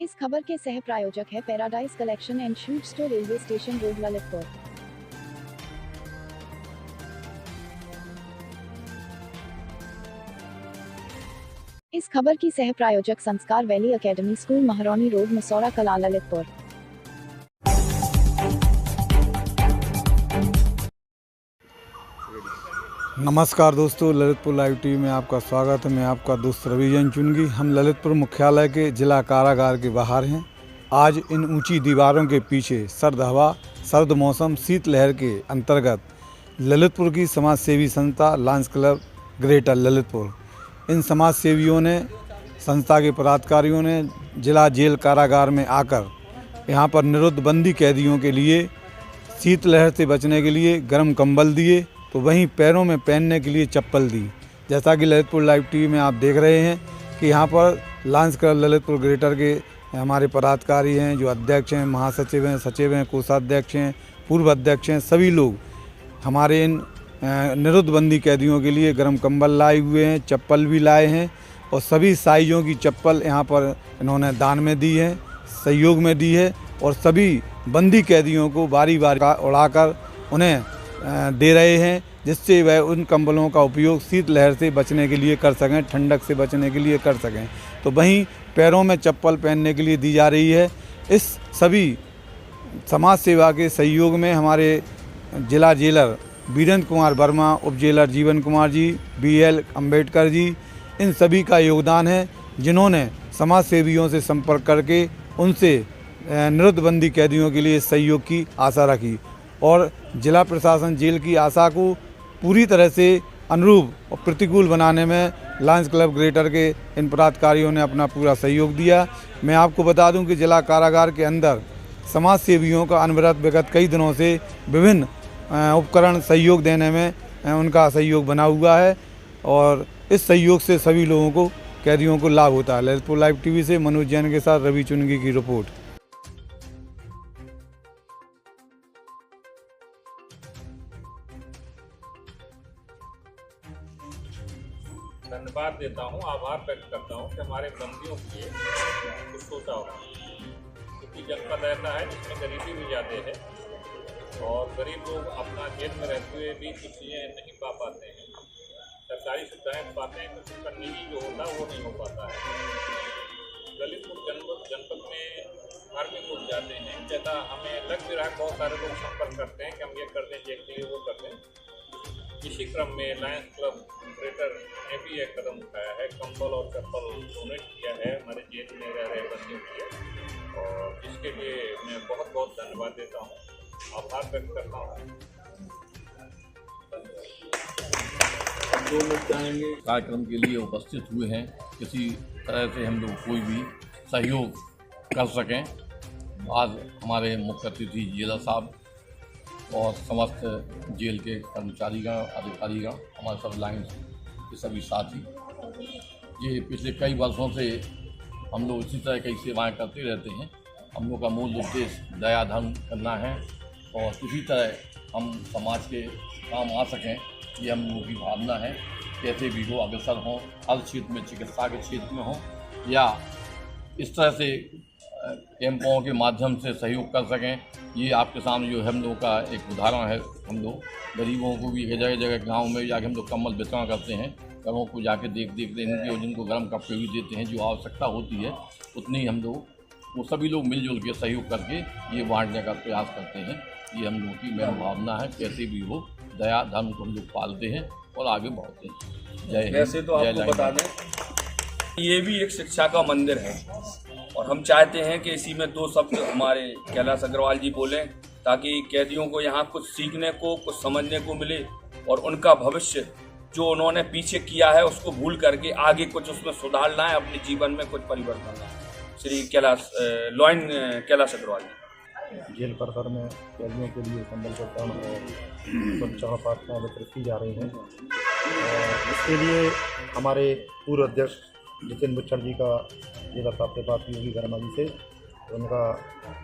इस खबर के सह प्रायोजक है paradise collection and suit store, railway station road, Lalitpur. इस खबर की सह प्रायोजक Sanskar valley academy school, Mahroni road, Masaura Kala, Lalitpur. नमस्कार दोस्तों, ललितपुर लाइव टीवी में आपका स्वागत है। मैं आपका दोस्त रविजन चुनगी। हम ललितपुर मुख्यालय के जिला कारागार के बाहर हैं। आज इन ऊंची दीवारों के पीछे सर्द हवा, सर्द मौसम, शीतलहर के अंतर्गत ललितपुर की समाज सेवी संस्था लायंस क्लब ग्रेटर ललितपुर, इन समाज सेवियों ने, संस्था के पदाधिकारियों ने जिला जेल कारागार में आकर यहाँ पर निरुद्ध बंदी कैदियों के लिए शीतलहर से बचने के लिए गर्म कंबल दिए, तो वहीं पैरों में पहनने के लिए चप्पल दी। जैसा कि ललितपुर लाइव टीवी में आप देख रहे हैं कि यहाँ पर लायंस क्लब ललितपुर ग्रेटर के हमारे पदाधिकारी हैं, जो अध्यक्ष हैं, महासचिव हैं, सचिव हैं, कोषाध्यक्ष हैं, पूर्व अध्यक्ष हैं, सभी लोग हमारे इन निरुद्ध बंदी कैदियों के लिए गर्म कंबल लाए हुए हैं, चप्पल भी लाए हैं और सभी साइज़ों की चप्पल यहाँ पर इन्होंने दान में दी है, सहयोग में दी है और सभी बंदी कैदियों को बारी बारी उड़ाकर उन्हें दे रहे हैं, जिससे वह उन कंबलों का उपयोग शीतलहर से बचने के लिए कर सकें, ठंडक से बचने के लिए कर सकें। तो वहीं पैरों में चप्पल पहनने के लिए दी जा रही है। इस सभी समाज सेवा के सहयोग में हमारे जिला जेलर वीरेंद्र कुमार वर्मा, उप जेलर जीवन कुमार जी, BL अम्बेडकर जी, इन सभी का योगदान है, जिन्होंने समाज सेवियों से संपर्क करके उनसे निरुद्ध बंदी कैदियों के लिए सहयोग की आशा रखी और जिला प्रशासन जेल की आशा को पूरी तरह से अनुरूप और प्रतिकूल बनाने में लायंस क्लब ग्रेटर के इन पदाधिकारियों ने अपना पूरा सहयोग दिया। मैं आपको बता दूं कि जिला कारागार के अंदर समाज सेवियों का अनवरत विगत कई दिनों से विभिन्न उपकरण सहयोग देने में उनका सहयोग बना हुआ है और इस सहयोग से सभी लोगों को, कैदियों को लाभ होता है। ललितपुर लाइव टीवी से मनोज जैन के साथ रवि चुनगी की रिपोर्ट। धन्यवाद देता हूँ, आभार व्यक्त करता हूँ कि हमारे बंदियों के लिए कुछ सोचा होगा, क्योंकि जनपद ऐसा है जिसमें गरीबी भी ज़्यादा है और गरीब लोग अपना जेल में रहते हुए भी कुछ चीज़ें नहीं पा पाते हैं, सरकारी सुविधाएँ पाते हैं, कुछ उनका निजी जो होता है वो नहीं हो पाता है। ललितपुर जनपद में धार्मिक लोग जाते हैं, जैसा हमें लग भी रहा है, बहुत सारे लोग संपर्क करते हैं कि हम ये कर दें, ये के लिए वो कर दें। इसी क्रम में लायंस क्लब ग्रेटर ने भी एक कदम उठाया है, कंबल और चप्पल डोनेट किया है हमारे जेल में रह रहे बंदियों के लिए और इसके लिए मैं बहुत बहुत धन्यवाद देता हूँ, आभार व्यक्त करता हूँ। कार्यक्रम के लिए उपस्थित हुए हैं, किसी तरह से हम लोग कोई भी सहयोग कर सकें। आज हमारे मुख्य अतिथि जेलर साहब और समस्त जेल के कर्मचारीगण, अधिकारीगण, हमारे सब लायंस के सभी साथी, ये पिछले कई वर्षों से हम लोग इसी तरह कई सेवाएं करते रहते हैं। हम लोग का मूल उद्देश्य दया धर्म करना है और किसी तरह हम समाज के काम आ सकें, ये हम लोगों की भावना है। कैसे भी हो, अग्रसर हों, हर क्षेत्र में, चिकित्सा के क्षेत्र में हों या इस तरह से कैंपों के माध्यम से सहयोग कर सकें। ये आपके सामने जो हम लोगों का एक उदाहरण है। हम लोग गरीबों को भी जगह जगह गांव में जाके हम लोग कंबल वितरण करते हैं, घरों को जाके देखते हैं, जिनको गर्म कपड़े भी देते हैं, जो आवश्यकता होती है उतनी हम लोग वो सभी लोग मिलजुल के सहयोग करके ये बांटने का प्रयास करते हैं। ये हम लोगों की मेन भावना है। कैसे भी हो, दया धर्म को हम लोग पालते हैं और आगे बढ़ते हैं। जय हिंद। वैसे तो आपको बता दें, ये भी एक शिक्षा का मंदिर है और हम चाहते हैं कि इसी में दो शब्द हमारे कैलाश अग्रवाल जी बोलें, ताकि कैदियों को यहाँ कुछ सीखने को, कुछ समझने को मिले और उनका भविष्य जो उन्होंने पीछे किया है उसको भूल करके आगे कुछ उसमें सुधार लाएं, अपने जीवन में कुछ परिवर्तन लाएं। श्री कैलाश अग्रवाल जी। जेल परिसर में कैदियों के लिए कंबल वितरण और स्वच्छता पाठशाला वितरित की जा रही हैं और इसके लिए हमारे पूर्व अध्यक्ष जितेंद्र बुच्छड़ जी का जेलर साहब से बात हुई वर्मा जी से, उनका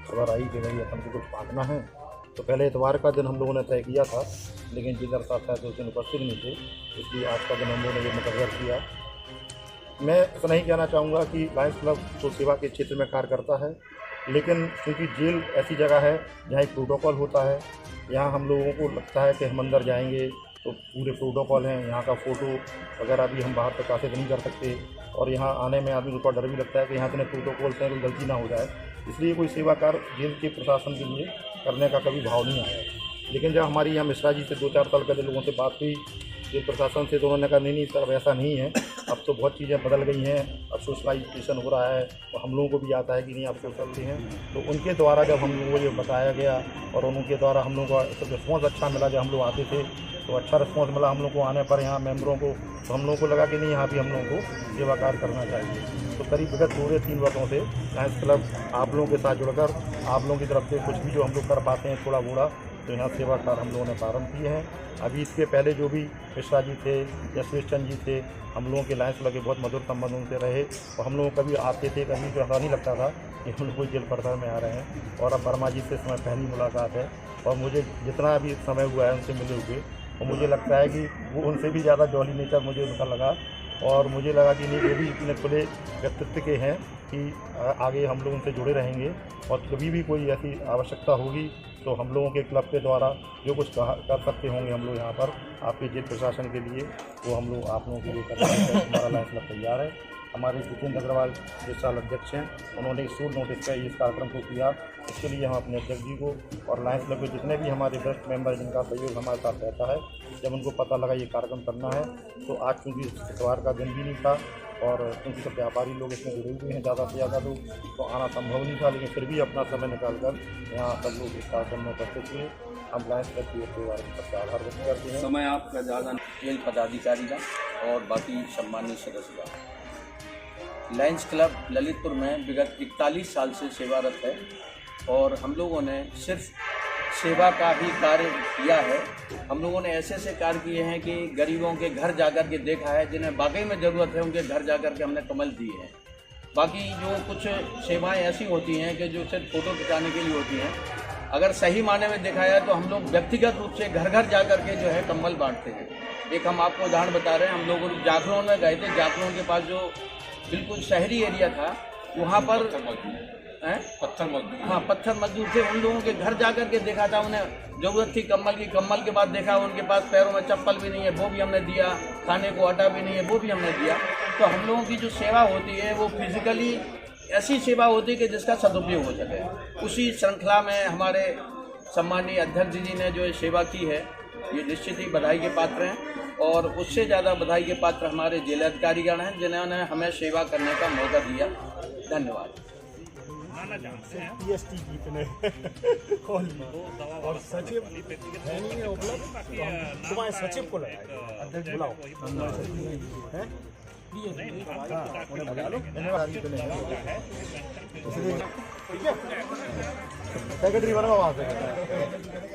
खबर आई कि भाई अपन को कुछ बांटना है। तो पहले इतवार का दिन हम लोगों ने तय किया था, लेकिन जेलर साहब शायद उस दिन उपस्थित नहीं थे, इसलिए आज का दिन हम लोगों ने ये मुकर्रर किया मैं इतना ही कहना चाहूँगा कि लायंस क्लब तो सेवा के क्षेत्र में कार्य करता है, लेकिन क्योंकि जेल ऐसी जगह है जहाँ एक प्रोटोकॉल होता है, यहाँ हम लोगों को लगता है कि हम अंदर जाएंगे तो पूरे प्रोटोकॉल हैं, यहाँ का फ़ोटो वगैरह भी हम बाहर प्रकाशित नहीं कर सकते, और यहाँ आने में आदमी को डर भी लगता है कि यहाँ इतने प्रोटोकॉल्स हैं, कोई गलती ना हो जाए, इसलिए कोई सेवा कार्य जेल के प्रशासन के लिए करने का कभी भाव नहीं आया। लेकिन जब हमारी यहाँ मिश्रा जी से 2-4 साल पहले लोगों से बात हुई जेल प्रशासन से, तो उन्होंने कहा नहीं सर ऐसा नहीं है, अब तो बहुत चीज़ें बदल गई हैं, अब सोशलाइजेशन हो रहा है और हम लोगों को भी आता है कि नहीं आप सोच सकते हैं। तो उनके द्वारा जब हम लोगों को ये बताया गया और उनके द्वारा हम लोगों का रिस्पॉन्स अच्छा मिला, जब हम लोग आते थे तो अच्छा रिस्पॉन्स मिला हम लोग को आने पर यहाँ मेंबरों को, तो हम लोगों को लगा कि नहीं यहाँ भी हम लोगों को सेवा कार्य करना चाहिए। तो करीब विगत 2 से 3 वर्षों से लायंस क्लब आप लोगों के साथ जुड़कर आप लोगों की तरफ से कुछ भी जो हम लोग कर पाते हैं थोड़ा बूढ़ा, तो यहाँ सेवा कार्य हम लोगों ने प्रारंभ किए हैं। अभी इसके पहले जो भी मिश्रा जी थे या सुरेश चंद जी थे, हम लोगों के लायंस क्लब के बहुत मधुर संबंध उनसे रहे और हम लोग कभी आते थे, कभी जो नहीं लगता था कि हम लोग कोई जेल परिसर में आ रहे हैं। और अब वर्मा जी से समय पहली मुलाकात है और मुझे जितना भी समय हुआ है उनसे मिले हुए, और मुझे लगता है कि वो उनसे भी ज़्यादा जॉली नेचर मुझे उनका लगा, और मुझे लगा कि नहीं वो भी इतने खुले व्यक्तित्व के हैं कि आगे हम लोग उनसे जुड़े रहेंगे, और कभी भी कोई ऐसी आवश्यकता होगी तो हम लोगों के क्लब के द्वारा जो कुछ कर सकते होंगे हम लोग यहाँ पर आपके जेल प्रशासन के लिए, वो हम लोग आप लोगों के लिए करने के लिए हमारा लायंस क्लब तैयार है। हमारे जितेंद्र अग्रवाल जो साल अध्यक्ष हैं, उन्होंने शूट नोटिस का इस कार्यक्रम को किया, इसके लिए हम अपने अध्यक्ष जी को और लायंस क्लब के जितने भी हमारे वरिष्ठ मेंबर जिनका सहयोग हमारे साथ रहता है, जब उनको पता लगा ये कार्यक्रम करना है, तो आज चूँकि इतवार का दिन भी नहीं था और क्योंकि सब व्यापारी लोग इसमें जुड़े हुए हैं ज़्यादा से ज़्यादा लोग, तो आना संभव नहीं था, लेकिन फिर भी अपना समय निकाल कर यहाँ सब लोग इस कार्यक्रम में उपस्थित हुए। हम लायंस क्लब के बारे में सबसे आभार व्यक्त करते हैं। समय आपका ज़्यादा जेल पदाधिकारी का और बाकी सम्मानित सदस्य का। लायंस क्लब ललितपुर में विगत 41 साल से सेवारत है और हम लोगों ने सिर्फ सेवा का ही कार्य किया है। हम लोगों ने ऐसे ऐसे कार्य किए हैं कि गरीबों के घर जाकर के देखा है, जिन्हें वाकई में ज़रूरत है उनके घर जाकर के हमने कमल दिए हैं। बाकी जो कुछ सेवाएं ऐसी होती हैं कि जो सिर्फ फ़ोटो खिंचाने के लिए होती हैं, अगर सही मायने में देखा जाए तो हम लोग व्यक्तिगत रूप से घर घर जा कर के जो है कम्बल बांटते हैं। एक हम आपको उदाहरण बता रहे हैं, हम लोग जाखलों में गए थे, जाखलों के पास जो बिल्कुल शहरी एरिया था वहाँ पर पत्थर मजदूर थे, उन लोगों के घर जाकर के देखा था, उन्हें ज़रूरत थी कम्बल की, कम्बल के बाद देखा उनके पास पैरों में चप्पल भी नहीं है, वो भी हमने दिया, खाने को आटा भी नहीं है, वो भी हमने दिया। तो हम लोगों की जो सेवा होती है वो फिजिकली ऐसी सेवा होती है कि जिसका सदुपयोग हो सके। उसी श्रृंखला में हमारे सम्मानीय अध्यक्ष जी ने जो सेवा की है ये निश्चित ही बधाई के पात्र हैं, और उससे ज़्यादा बधाई के पात्र हमारे जिला अधिकारीगण हैं जिन्होंने हमें सेवा करने का मौका दिया। धन्यवाद। PST जीतने और सचिव है नहीं है उपलब्ध, तो हम तुम्हारे सचिव को लगाएंगे, अध्यक्ष बुलाओ हैं, उन्हें बुला लो, सेक्रेटरी बनवा वहाँ से।